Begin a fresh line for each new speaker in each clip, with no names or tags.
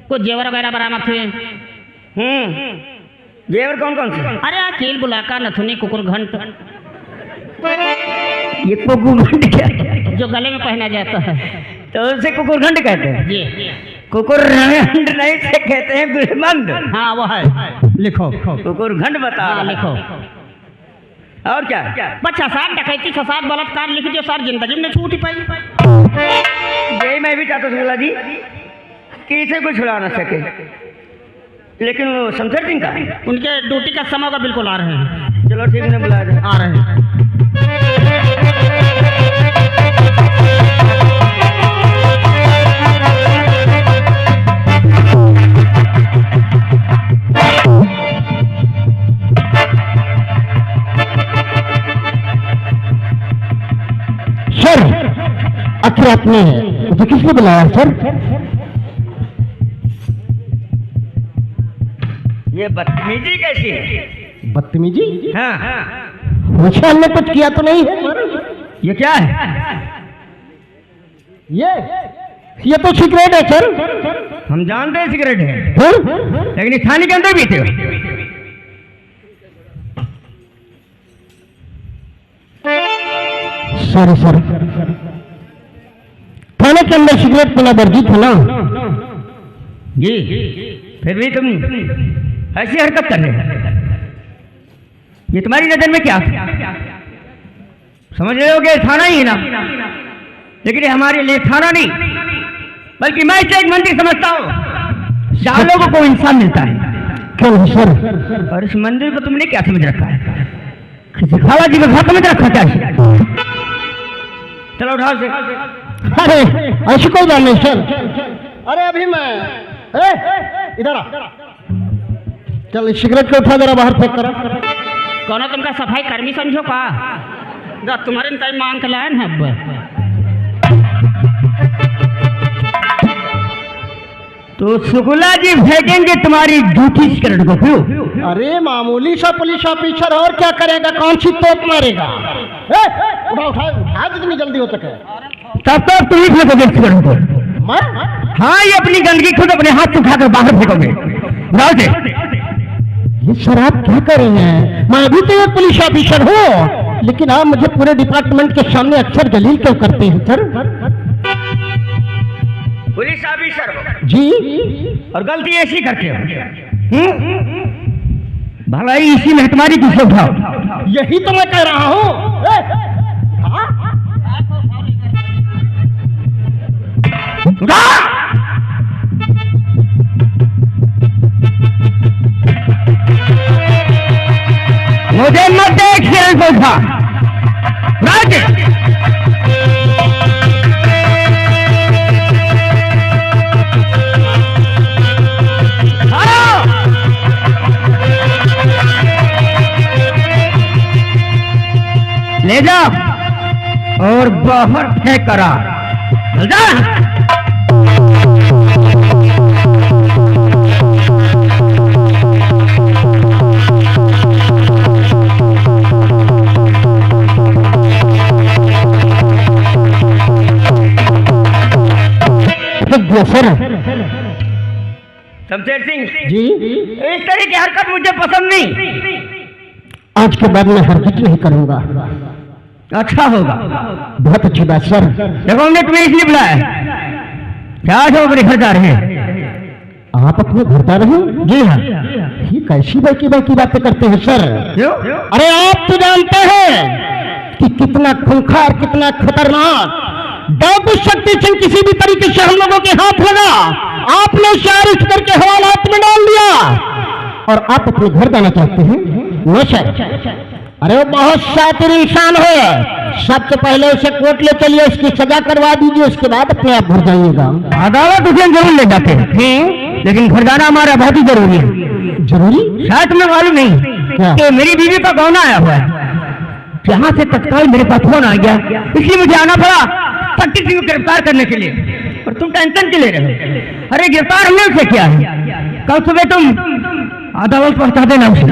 कुछ जेवर वगैरह बरामद हुए।
जेवर कौन कौन से?
अरे कील बुलाका नथुनी कुकुर घंट।
ये कुकुर घंट क्या है?
जो गले में पहना जाता है
तो उसे कुकुर घंट कहते हैं
जी।
कुकुर घंट नहीं से कहते हैं गुलमंद।
हाँ वो है, लिखो
कुकुर घंट बता
हाँ
रहा है।
लिखो।
और क्या?
बच्चा साथ डकैती छसात बलात्कार लिख दियो सर, जिंदगी में छूट ही पाई।
यही मैं भी चाहता हूँ जी कि इसे कोई छुड़ा ना सके, लेकिन वो शमशेर सिंह का
उनके ड्यूटी का समय का बिल्कुल आ रहे हैं।
चलो ठीक है, बुलाया जाए।
आ रहे हैं।
सर आखिर आपने मुझे किसने बुलाया सर?
ये बदतमीजी कैसी है?
बदतमीजी?
हाँ
मुझे हमने कुछ किया तो नहीं है सर।
ये क्या है?
ये तो सिगरेट है सर।
हम जानते हैं सिगरेट है,
हाँ?
लेकिन इस थाने के अंदर भी थे।
सॉरी सर, थाने के अंदर सिगरेट पीना वर्जित है ना?
जी, फिर भी तुम ऐसी हरकत कर रहे हो, ये तुम्हारी नजर में क्या? समझ रहे हो कि थाना ही है ना, लेकिन ये हमारे लिए थाना नहीं, बल्कि मैं इसे एक मंदिर समझता हूँ जहाँ लोगों को इंसान मिलता है।
क्यों सर?
और इस मंदिर को तुमने क्या समझ रखा है? किसी खाला जी का घर समझ रखा क्या? चलो उठाओ से।
अरे ऐसी कोई बात नहीं सर। अरे अभी मैं इधर आ, चल इस सिगरेट को उठा जरा बाहर फेंक करा।
कौन तुमका सफाई कर्मी समझो का? जो तुम्हारे टाइम मांग के लायन है। अब
तो शुक्ला जी फेंकेंगे तुम्हारी झूठी सिगरेट को। क्यों?
अरे मामूली सा पुलिस ऑफिसर और क्या करेगा, कौन सी तोप मारेगा? उठा उठा उठा जितनी जल्दी हो सके।
तब तक तुम ही फेंकोगे सिगरेट को।
मैं?
हाँ, ये अपनी गंदगी खुद अपने हाथ से उठाकर बाहर फेंकोगे। जाओ से।
ये सर आप क्या कर रहे हैं? मैं अभी तो एक पुलिस ऑफिसर हूँ, लेकिन आप मुझे पूरे डिपार्टमेंट के सामने अक्सर जलील क्यों करते हैं सर?
पुलिस ऑफिसर हो
जी,
और गलती ऐसी करते हो। भलाई इसी में तुम्हारी किसे उठाओ।
यही तो मैं कह रहा हूँ।
उठा! मुझे मत देख शेर को उठा। राज ले जा और बाहर फेंक करा। चल जा।
सर
शमशेर सिंह
जी,
इस तरह की हरकत मुझे पसंद नहीं।
आज के बाद मैं हरकत नहीं करूंगा।
अच्छा होगा।
बहुत अच्छी बात सर।
देखो हमने तुम्हें इसलिए बुलाया, क्या आज हम अपने घर जा रहे हैं।
आप अपने घर जा रहे हैं?
जी हाँ।
ये कैसी बाकी बातें करते हैं सर?
क्यों?
अरे आप तो जानते हैं कि कितना खूंखार, कितना खतरनाक डाकू शक्ति सिंह किसी भी तरीके से हम लोगों के हाथ लगा, आपने शारिश करके हवालात में डाल दिया और आप अपने घर जाना चाहते हैं? No sir. अरे वो बहुत शातिर इंसान है, सबसे पहले उसे कोर्ट ले चलिए, उसकी सजा करवा दीजिए, उसके बाद अपने आप घर जाइएगा।
अदालत उसे जरूर ले जाते हैं, लेकिन घर जाना हमारा बहुत ही जरूरी है।
जरूरी?
शायद तुम्हें मालूम नहीं कि मेरी बीवी का गौना आया हुआ है। यहाँ से तत्काल मेरे पास फोन आ गया, इसलिए मुझे आना पड़ा शक्ति सिंह को गिरफ्तार करने के लिए। और तुम टेंशन क्यों ले रहे हो? अरे गिरफ्तार हमने उसे किया है, कल सुबह तुम अदालत पहुंचा देना उसे।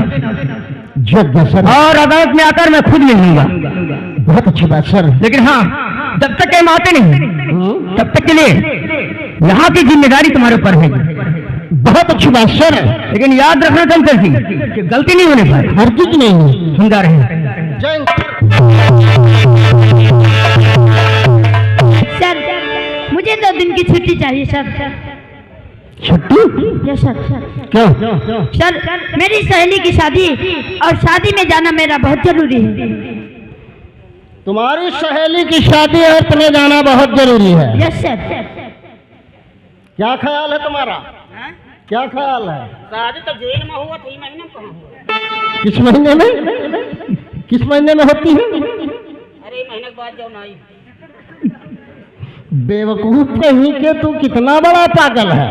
सर।
और अदालत में आकर मैं खुद मिलूंगा।
बहुत अच्छी बात सर।
लेकिन हाँ, जब तक हम आते नहीं तब तक के लिए यहाँ की जिम्मेदारी तुम्हारे ऊपर है।
बहुत अच्छी बात सर,
लेकिन याद रखना शंकर सिंह कि गलती नहीं होने पाई।
हर चीज नहीं है।
सुंदर है
सर, मुझे 2 दिन की छुट्टी चाहिए सर।
छुट्टी?
Yes sir.
क्यों?
सर, मेरी सहेली की शादी और शादी में जाना मेरा बहुत जरूरी है।
तुम्हारी सहेली की शादी और तुम्हें जाना बहुत जरूरी है।
Yes sir.
क्या ख्याल है तुम्हारा? क्या ख्याल है?
शादी तो जेल में हुआ, 3 महीने में कहाँ हुआ?
किस महीने में? किस महीने में होती है?
अरे महीने के बाद जाओ नहीं।
बेवकूफ कहीं के, तू कितना बड़ा पागल है।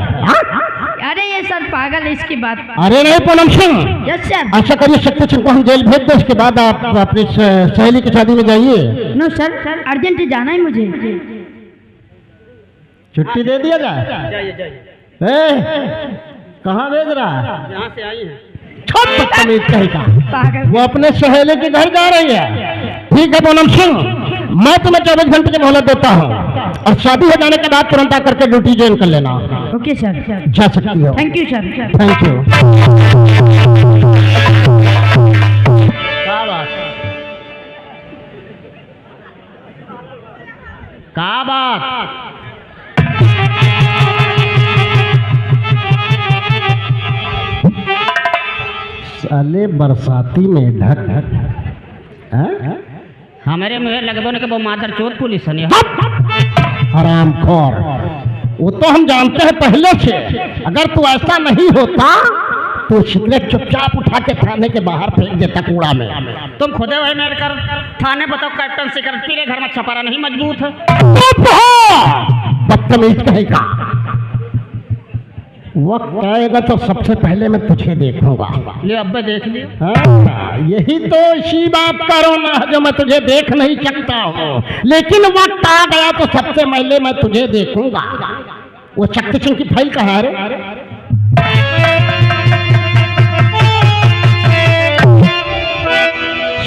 अरे ये सर पागल है इसकी बात।
अरे नहीं पूनम सिंह,
यस सर।
ऐसा करिए शक्ति सिंह को हम जेल भेज दो, उसके बाद आप अपनी सहेली की शादी में जाइए।
नो सर, अर्जेंट जाना है मुझे।
छुट्टी दे दिया जाए?
जाइए जाइए,
कहाँ भेज रहा है?
यहाँ से आई हैं।
छोट बदतमीज कहेगा।
पागल।
वो अपने सहेली के घर जा रही है। ठीक है पूनम सिंह, मैं तुम्हें 24 घंटे की मोहलत देता हूँ और शादी हो जाने के बाद तुरंत आकर के ड्यूटी ज्वाइन कर लेना।
Okay sir.
जा सकती हो।
Thank you sir.
Thank you. क्या बात? साले बरसाती में ढक ढक
हमारे मुँह लगभग के वो मादर चोर पुलिस है।
हरामखोर, वो तो हम जानते हैं पहले से। अगर तू ऐसा नहीं होता तो सिगरेट चुपचाप उठा के थाने के बाहर फेंक देता कूड़ा में।
तुम खुदे वही मेरे कर थाने बताओ, कैप्टन सिगरेट पी रहे, घर में छपारा नहीं मजबूत है।
बदतमीज कहेगा। वक्त आएगा तो सबसे पहले मैं तुझे देखूंगा।
ले अब्बे देख लियो।
हाँ, यही तो इसी बात का रोना है जो मैं तुझे देख नहीं सकता हूँ, लेकिन वक्त आ गया तो सबसे पहले मैं तुझे देखूंगा। वो शक्ति सिंह की फाइल कहाँ है रे?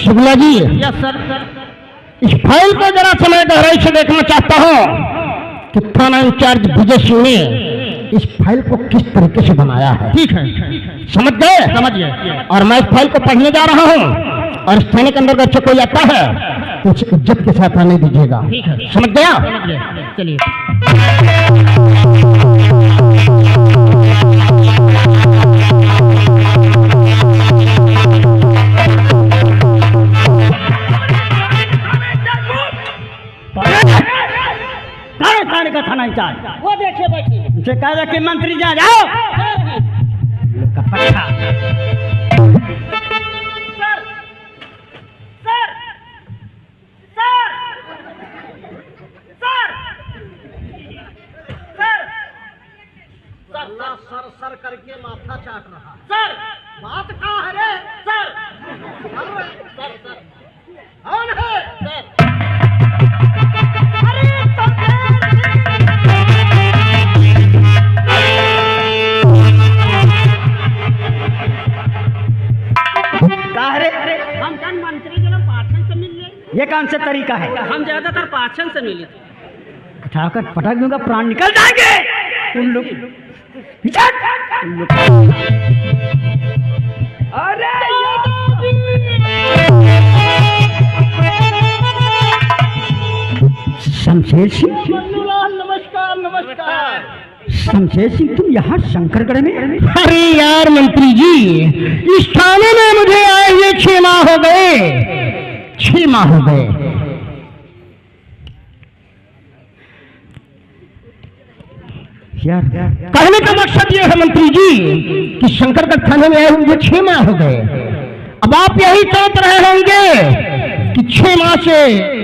Shukla ji,
yes sir.
इस फाइल को जरा समय गहराई से देखना चाहता हूँ कि थाना इंचार्ज विजय सिंह ने इस फाइल को किस तरीके से बनाया है।
ठीक है,
समझ गए?
समझ गए।
और मैं इस फाइल को पढ़ने जा रहा हूँ और इस थाने के अंदर अगर कोई आता है तो उसे इज्जत के साथ आने दीजिएगा।
ठीक है।
समझ गया?
समझ गए, चलिए।
थाने का थाना इंचार्ज
वो देखिए बैठिए।
उसे कह रहा कि मंत्री जा जाओ। लोग का पट्टा।
Sir, sir, sir, sir, sir,
sir sir करके माथा चाट रहा।
सर,
बात कहाँ है रे?
सर,
सर सर कौन है?
सर, हम कल मंत्री के लोग पाछन से मिल गए।
ये कौन सा तरीका है?
हम ज्यादातर पाछन से मिले थे।
उठाकर पटक दूंगा, प्राण निकल जाएंगे उन लोग। अरे शमशेर सिंह,
नमस्कार नमस्कार।
शमशेर सिंह तुम यहाँ शंकरगढ़ में?
अरे यार मंत्री जी, इस थाने में मुझे आए हुए 6 माह हो गए। 6 माह हो गए।
यार
कहने का मकसद ये है मंत्री जी कि शंकरगढ़ थाने में आए हुए मुझे 6 माह हो गए। अब आप यही सोच रहे होंगे कि 6 माह से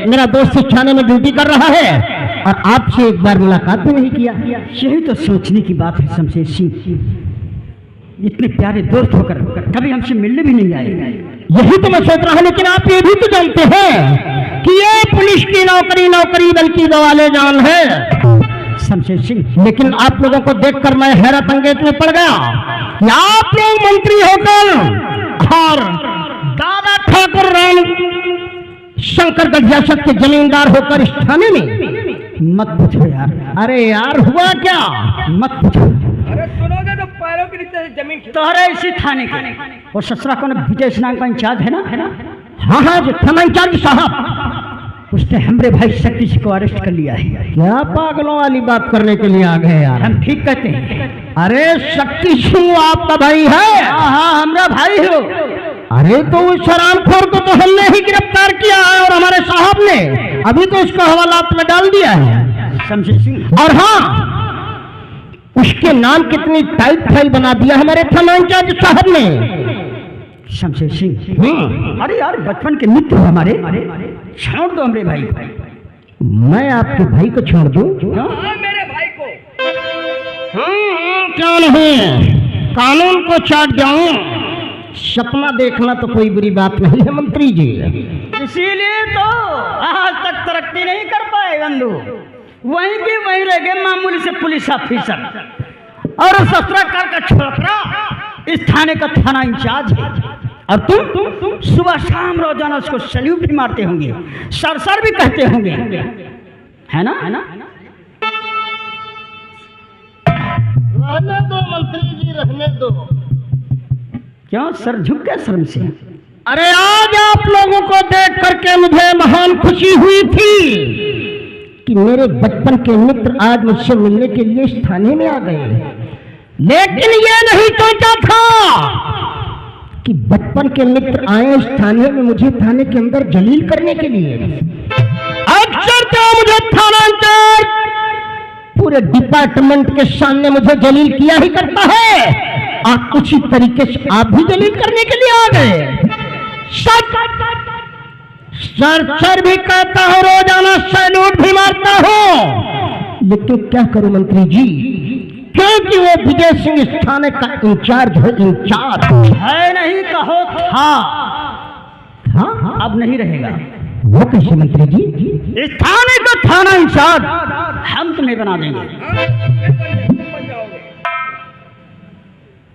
मेरा दोस्त इस थाने में ड्यूटी कर रहा है और आपसे एक बार मुलाकात भी नहीं किया।
यही तो सोचने की बात है शमशेर सिंह। इतने प्यारे दोस्त होकर कभी हमसे मिलने भी नहीं आए।
यही तो मैं सोच रहा हूँ, लेकिन आप ये भी तो जानते हैं कि ये पुलिस की नौकरी बल्कि दवाले जान है
शमशेर सिंह।
लेकिन आप लोगों को देखकर मैं हैरत अंगेज में पड़ गया कि आप लोग मंत्री होकर और दादा ठाकुर राम शंकरगढ़ रियासत के जमींदार होकर इस थाने में।
मत पूछो यार।
अरे यार हुआ क्या?
मत पूछो।
अरे सुनोगे तो
तोहरे इसी थाने के और ससुरा कौन विजय नाम का इंचार्ज है ना
हाँ हाँ जो थाना इंचार्ज साहब,
उसने हमरे भाई शक्ति सिंह को अरेस्ट कर लिया है।
क्या पागलों वाली बात करने के लिए आ गए यार?
हम ठीक कहते हैं।
अरे शक्ति सिंह आपका भाई है?
हाँ हाँ हमारा भाई हो।
अरे तो उस शराबखोर को तो हमने ही गिरफ्तार किया है और हमारे साहब ने अभी तो उसको हवालात में डाल दिया है
शमशेर सिंह।
और हाँ उसके नाम कितनी टाइट फाइल बना दिया हमारे थाना इंचार्ज साहब ने।
शमशेर सिंह अरे यार बचपन के मित्र हो हमारे, छोड़ दो हमरे भाई को।
मैं आपके भाई को छोड़ दूं?
मेरे भाई को
क्या नहीं कानून को चाट जाऊं? सपना देखना तो कोई बुरी बात नहीं है मंत्री जी।
इसीलिए तो आज तक तरक्की नहीं कर पाए बंधु। वहीं की वहीं रह गए मामूली से पुलिस ऑफिसर और ससुरा कर का छोकरा इस थाने का थाना इंचार्ज है। और तुम सुबह शाम रोजाना उसको सल्यूट भी मारते होंगे, सर भी कहते होंगे, है ना?
रहने दो मंत्री जी, रहने दो।
क्यों सर झुक गया शर्म से?
अरे आज आप लोगों को देख करके मुझे महान खुशी हुई थी कि मेरे बचपन के मित्र आज मुझसे मिलने के लिए इस थाने में आ गए, लेकिन ये नहीं सोचा था कि बचपन के मित्र आए इस थाने में मुझे थाने के अंदर जलील करने के लिए। अक्सर तो मुझे थाना इंचार्ज पूरे डिपार्टमेंट के सामने मुझे जलील किया ही करता है, आप उसी तरीके से आप भी जलील करने के लिए आ गए। सर भी कहता हूँ, रोजाना सैल्यूट भी मारता हूँ, लेकिन क्या करूं मंत्री जी, क्योंकि वो विजय सिंह इस थाने का इंचार्ज है। इंचार्ज
है नहीं कहो था,
हाँ
अब नहीं रहेगा।
वो कैसे मंत्री जी?
इस थाने का थाना इंचार्ज हम तुम्हें बना देंगे।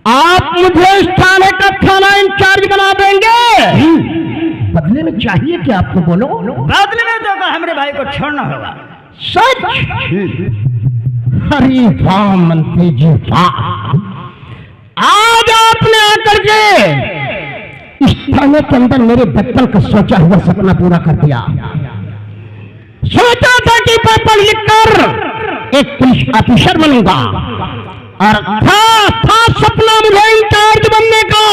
आप मुझे इस थाने का थाना इंचार्ज बना देंगे? बदले में चाहिए कि आपको बोलो?
बदले में तो हमारे भाई को छोड़ना होगा।
सच? अरे वाह मंत्री जी वाह, आज आपने आकर के इस थाने के अंदर मेरे बचपन का सोचा हुआ सपना पूरा कर दिया। सोचा था कि पेपर लिखकर एक पुलिस ऑफिसर बनूंगा और था सपना मुझे इंचार्ज बनने का,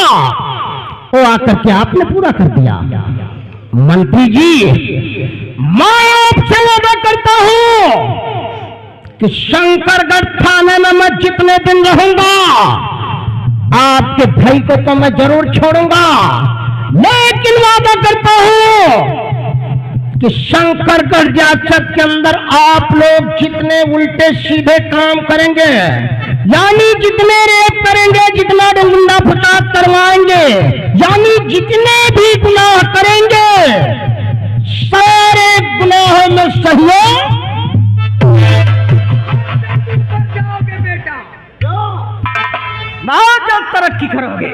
वो आकर के आपने पूरा कर दिया। मंत्री जी मैं आपसे वादा करता हूं कि शंकरगढ़ थाने में मैं जितने दिन रहूंगा आपके भाई को तो मैं जरूर छोड़ूंगा, लेकिन वादा करता हूं कि शंकरगढ़ रियासत के अंदर आप लोग जितने उल्टे सीधे काम करेंगे, यानी जितने रेप करेंगे, जितना गुंडा फसाद करवाएंगे, यानी जितने भी गुनाह करेंगे, सारे गुनाहों में सहयोग
बहुत तरक्की करोगे।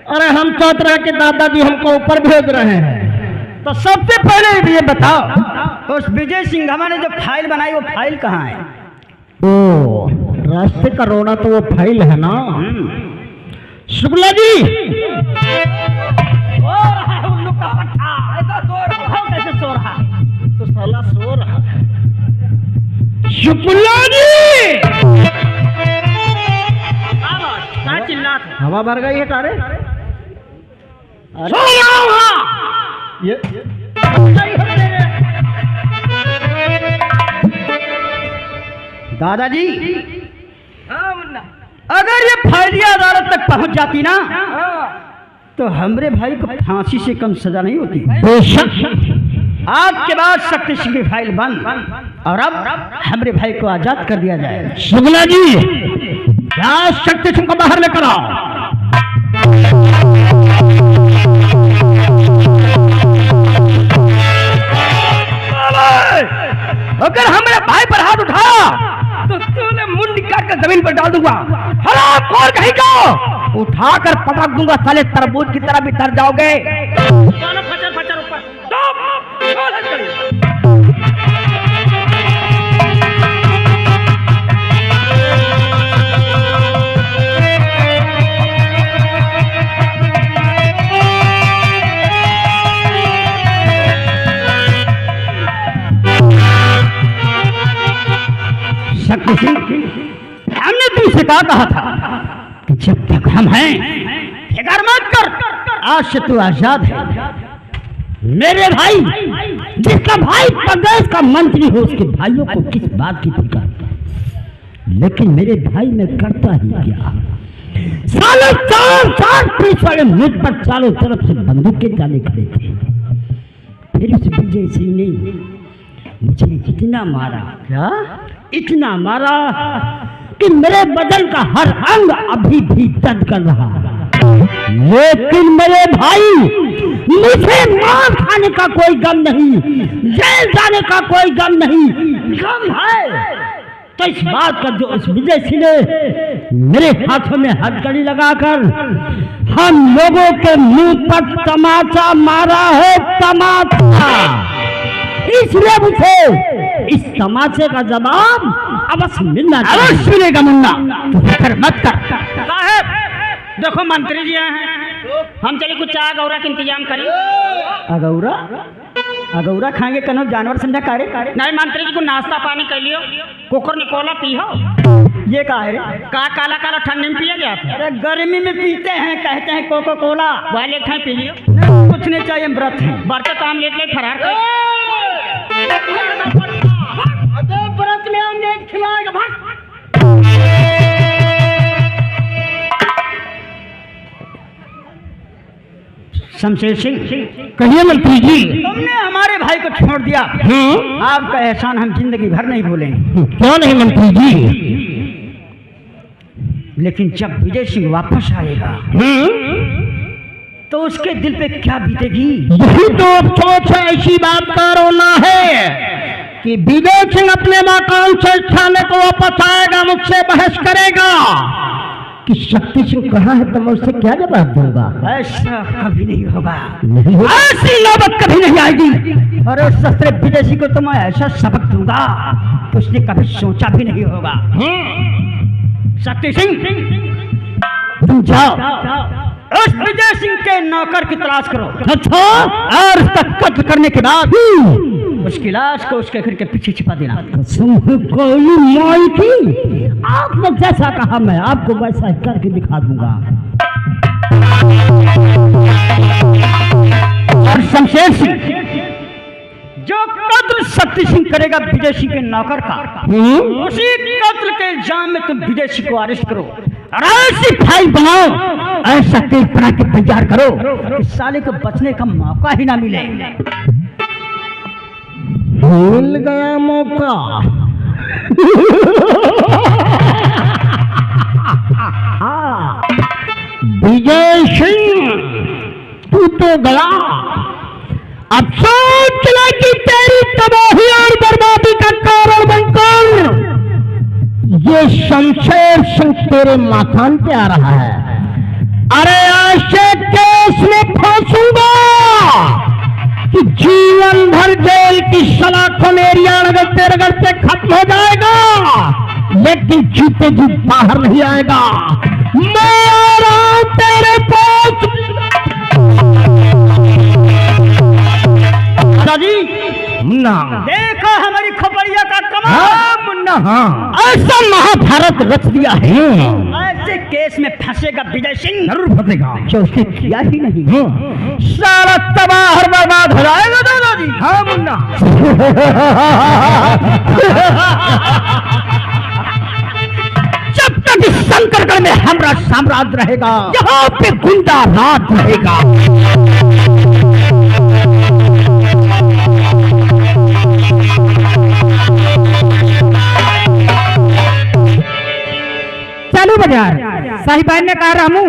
अरे हम सोच रहे कि दादाजी हमको ऊपर भेज रहे हैं।
तो सबसे पहले ये बताओ उस विजय सिंघमा ने जो फाइल बनाई वो फाइल कहाँ है?
ओ रास्ते का रोड़ा तो वो फाइल है ना शुक्ला जी।
सो रहा है उल्लू का पट्टा, ऐसा सो रहा है। कैसे सो रहा है? तो साला सो रहा है।
शुक्ला जी
क्या चिल्ला था?
हवा भर गई है तारे।
सो रहा हूँ।
ये
दादाजी अगर ये फाइलिया अदालत तक पहुंच जाती ना तो हमरे भाई को फांसी से कम सजा नहीं होती।
बेशक
आज के बाद शक्ति सिंह की फाइल बंद और अब हमरे भाई को आजाद कर दिया जाए।
शुक्ला जी क्या शक्ति सिंह को बाहर लेकर आओ।
अगर हमरे भाई पर हाथ उठाया तो तूने मुंडी काट कर जमीन पर डाल दूंगा। हरामखोर कहीं को उठाकर पटक दूंगा, साले तरबूज की तरह भी तर जाओगे। फचर फचर ऊपर
क्या कहा था कि जब तक हम हैं फिक्र मत कर, आज से तू आजाद है। मेरे भाई, जिसका भाई प्रदेश का मंत्री हो उसके भाइयों को किस बात की फिक्र, लेकिन मेरे भाई ने करता ही क्या। साले 4 पुलिस वाले मुझ पर चारों तरफ से बंदूकें डाले खड़े थे। फिर उस विजय सिंह ने मुझे इतना मारा, क्या इतना मारा कि मेरे बदन का हर अंग अभी भी दर्द कर रहा। लेकिन मेरे भाई, मुझे मार खाने का कोई गम नहीं, जेल जाने का कोई गम नहीं। गम है तो इस बात का जो उस विजय सिंह ने मेरे हाथों में हथकड़ी लगाकर हम लोगों के मुंह पर तमाचा मारा है, तमाचा। इसलिए मुझे इस तमाचे का जवाब अवश्य मिलना चाहिए। अवश्य मिलेगा मुन्ना, तो फिक्र मत कर।
साहब देखो मंत्री जी आए हैं, हम चले कुछ चाय गौरा का इंतजाम करें।
अगौरा अगौरा खाएंगे कनो जानवर समझा कारे।
नहीं मंत्री जी को नाश्ता पानी कर लियो, कुकर में कोला पी हो।
ये का है रे?
का काला काला ठंडी में पिया गया था।
अरे गर्मी में पीते हैं, कहते हैं कोको कोला।
वाले खाए पी लियो।
कुछ नहीं चाहिए, व्रत है।
बर्तन काम ले फरार कर।
व्रत में हमने खिलाएगा भाग। शमशेर सिंह, कहिए मंत्री जी। तुमने हमारे भाई को छोड़ दिया, आपका एहसान हम जिंदगी भर नहीं भूलेंगे। क्यों नहीं मंत्री जी? लेकिन जब विजय सिंह वापस आएगा तो उसके दिल पे क्या बीतेगी? यही तो अफसोस है, ऐसी बात का रोना है कि विजय सिंह अपने मकान से थाने को वापस आएगा, मुझसे बहस करेगा कि शक्ति सिंह कहाँ है, तो मैं उससे क्या जवाब दूंगा। ऐसा कभी नहीं होगा, ऐसी नौबत कभी नहीं आएगी। और उस सस्ते विजय सिंह को तो मैं ऐसा सबक दूंगा कि उसने कभी सोचा भी नहीं होगा। शक्ति सिंह, तुम जाओ उस विजय सिंह के नौकर की तलाश करो। अच्छा, और उसका कत्ल करने के बाद उसकी लाश को उसके घर के पीछे छिपा देना। माई की, आपने जैसा कहा मैं आपको वैसा ही करके दिखा दूंगा। और शमशेर सिंह, जो कत्ल शक्ति सिंह करेगा विजय सिंह के नौकर का, उसी कत्ल के इल्जाम में तुम विजय सिंह को अरेस्ट करो और ऐसी फाइल बनाओ, ऐसा केस बना के तैयार करो कि साले को बचने का मौका ही ना मिले। मिल गया मौका। विजय सिंह, तू तो गया। अब सोच चला कि तेरी तबाही और बर्बादी का कारण बनकर ये शमशेर सिंह तेरे माथान पे आ रहा है। अरे ऐसे केस में फंसूंगा कि जीवन भर जेल की सलाखों में रगड़ते रगड़ते खत्म हो जाएगा, लेकिन जीते जी बाहर नहीं आएगा। मैं आ रहा हूं तेरे पास। दादी मुन्ना, देखो हमारी खोपड़िया का कमाल। हाँ मुन्ना, हाँ ऐसा महाभारत रच दिया है। ऐसे केस में फंसेगा विजय सिंह, जरूर फंसेगा जो उसने किया ही नहीं। सारा तबाह और बर्बाद हो जाएगा दादाजी। हाँ मुन्ना। जब तक इस शंकरगढ़ में हमारा साम्राज्य रहेगा, यहाँ पे गुंडा राज रहेगा। चलो बाजार, साहिबान ने कहा रामू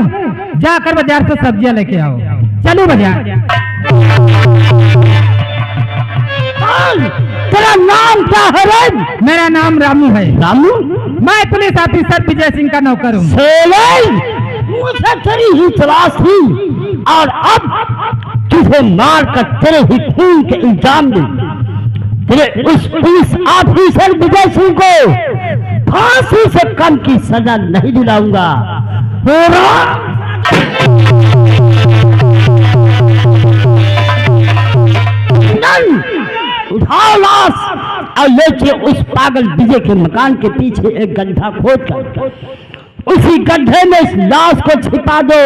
जाकर बाजार से सब्जियां लेके आओ। चलो बाजार। तेरा नाम क्या है रे? मेरा नाम रामू है। रामू? मैं पुलिस ऑफिसर विजय सिंह का नौकर हूँ। मुझे तेरी ही तलाश थी और अब तुझे मार कर तेरे ही खून के इल्जाम में तेरे उस पुलिस ऑफिसर विजय सिंह को फांसी से कम की सजा नहीं दिलाऊंगा। उठाओ लाश और ले चले उस पागल विजय के मकान के पीछे एक गड्ढा खोद कर
उसी गड्ढे में इस लाश को छिपा दो,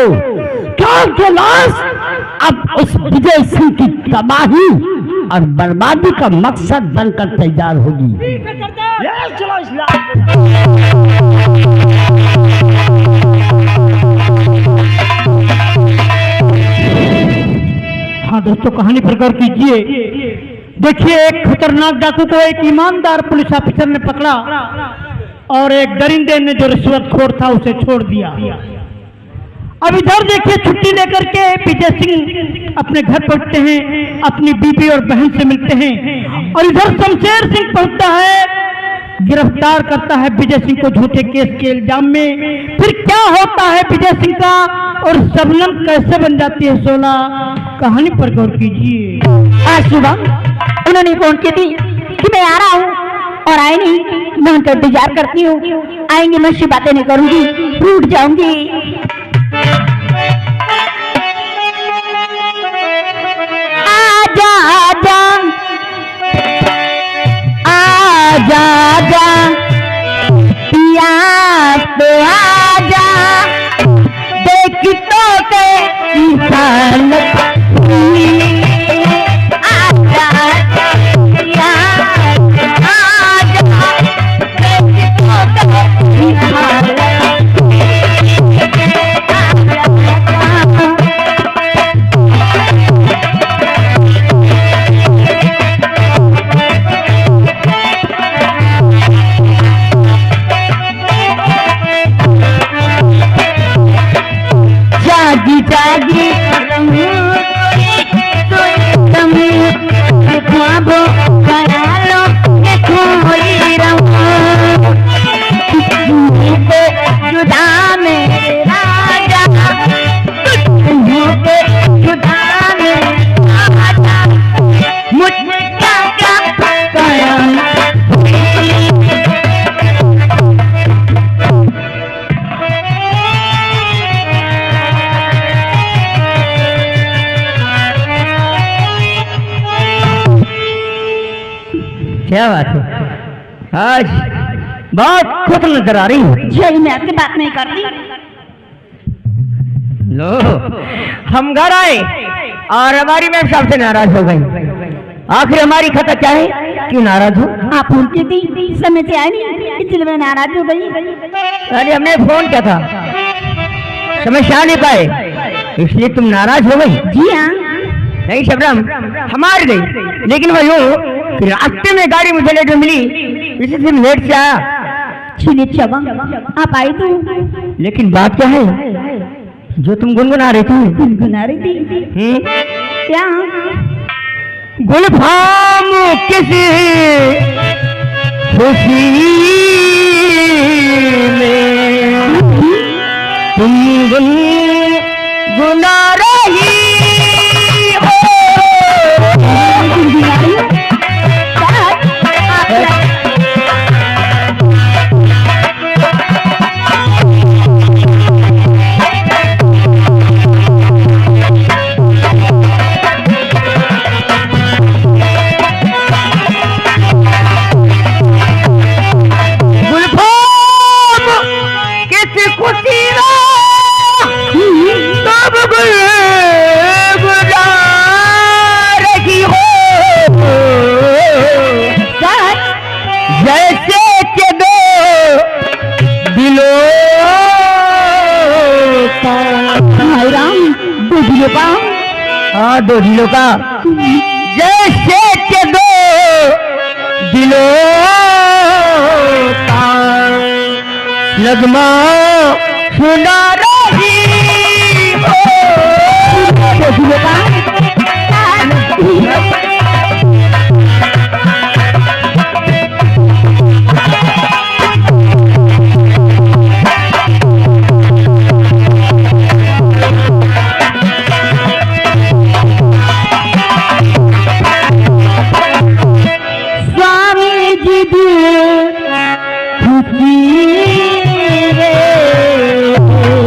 क्योंकि लाश अब उस विजय सिंह की तबाही और बर्बादी का मकसद बनकर तैयार होगी।
चलो इस लाश
हाँ दोस्तों, कहानी प्रकार कीजिए। देखिए, एक खतरनाक डाकू को एक ईमानदार पुलिस ऑफिसर ने पकड़ा और एक दरिंदे ने जो रिश्वतखोर था उसे छोड़ दिया। अब इधर देखिए, छुट्टी लेकर के विजय सिंह अपने घर पहुंचते हैं, अपनी बीबी और बहन से मिलते हैं, और इधर शमशेर सिंह पहुंचता है, गिरफ्तार करता है विजय सिंह को झूठे केस के इल्जाम में। फिर क्या होता है विजय सिंह का और शबनम कैसे बन जाती है शोला, कहानी पर गौर कीजिए।
आज सुबह उन्होंने फोन की थी कि मैं आ रहा हूँ और आए नहीं। मैं उनका इंतजार करती हूँ, आएंगे, मैं उससे बातें नहीं करूंगी, रूठ जाऊंगी। आजा आजा आजा आजा पिया तो आजा, देख तो के हालत आजा पिया आजा, देख तो के हालत जागी जागी ख्वाबों ख्यालों में खोई रहूं, जुदा मेरे राजा, तुझे जुदा मेरे राजा, मुझे क्या क्या करना।
क्या बात है, आज बहुत खुश नजर आ रही हूँ।
जी मैं आपकी बात नहीं करती।
लो, हम घर आए और हमारी मैम साहब से नाराज हो गई। आखिर हमारी खता क्या है, क्यों नाराज हो?
आप फोन की थी, समय से आए नहीं, इसलिए मैं नाराज हो गई।
अरे हमने फोन किया था, समय से आ नहीं पाए, इसलिए तुम नाराज हो गई?
जी हाँ।
नहीं शबनम, हम हार गई, लेकिन वो यूँ कि रास्ते में गाड़ी मुझे लेट में मिली, इसी से लेट से आया।
चलिए चबा, आप आई तो।
लेकिन बात क्या है जो तुम गुनगुना रही थी?
गुनगुना रही थी क्या?
गुलफाम किसी खुशी में तुम गुनगुना रही हो। हाँ, दो दिलों का जैसे के दो दिलों का नगमा सुना